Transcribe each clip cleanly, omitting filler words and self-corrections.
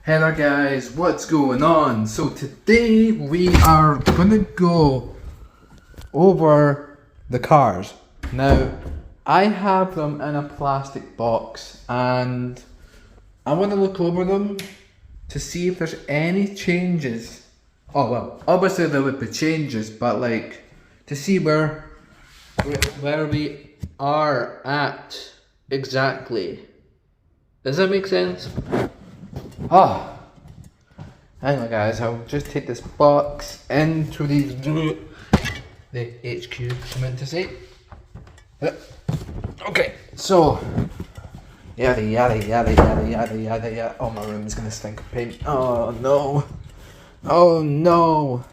Hello guys, what's going on? So today we are gonna go over the cars. Now, I have them in a plastic box and I want to look over them to see if there's any changes. Oh well, obviously there would be changes, but like to see where we are at exactly. Does that make sense? Oh, hang on guys, I'll just take this box into the HQ, I meant to say. Okay, so, yada yada yada yada yada yada yada. Oh, my room is gonna stink of paint. Oh no. Oh no.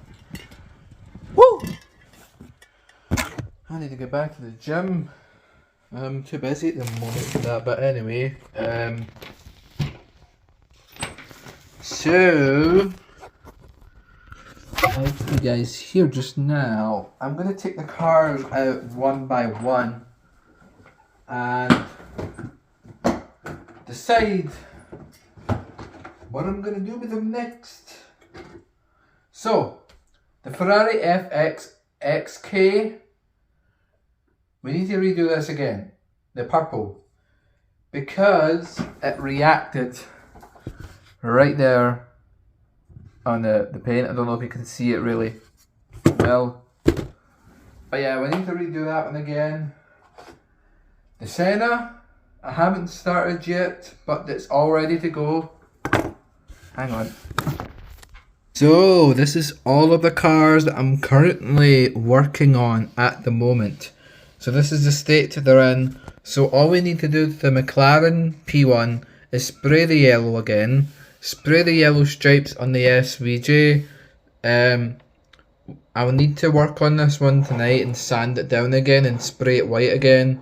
Woo! I need to get back to the gym. I'm too busy at the moment for that, but anyway, so, as you guys hear just now, I'm going to take the cars out one by one and decide what I'm going to do with them next. So, the Ferrari FX XK, we need to redo this again, the purple, because it reacted right there on the paint. I don't know if you can see it really well, but yeah, we need to redo that one again. The Senna, I haven't started yet, but it's all ready to go. Hang on. So this is all of the cars that I'm currently working on at the moment. So this is the state they're in. So all we need to do to the McLaren P1 is spray the yellow again. Spray the yellow stripes on the SVJ. I'll need to work on this one tonight and sand it down again and spray it white again.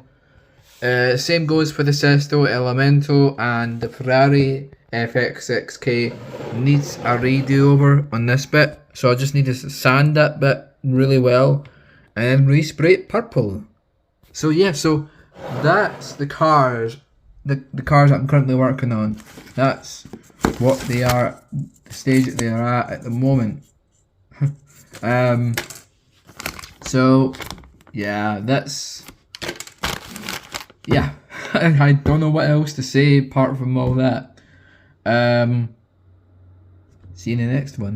Same goes for the Sesto Elemento, and the Ferrari FX6K needs a redo over on this bit. So I just need to sand that bit really well and then respray it purple. So yeah, so that's the cars. The cars that I'm currently working on. That's what they are, the stage that they are at the moment. So yeah, that's, yeah, I don't know what else to say apart from all that. See you in the next one.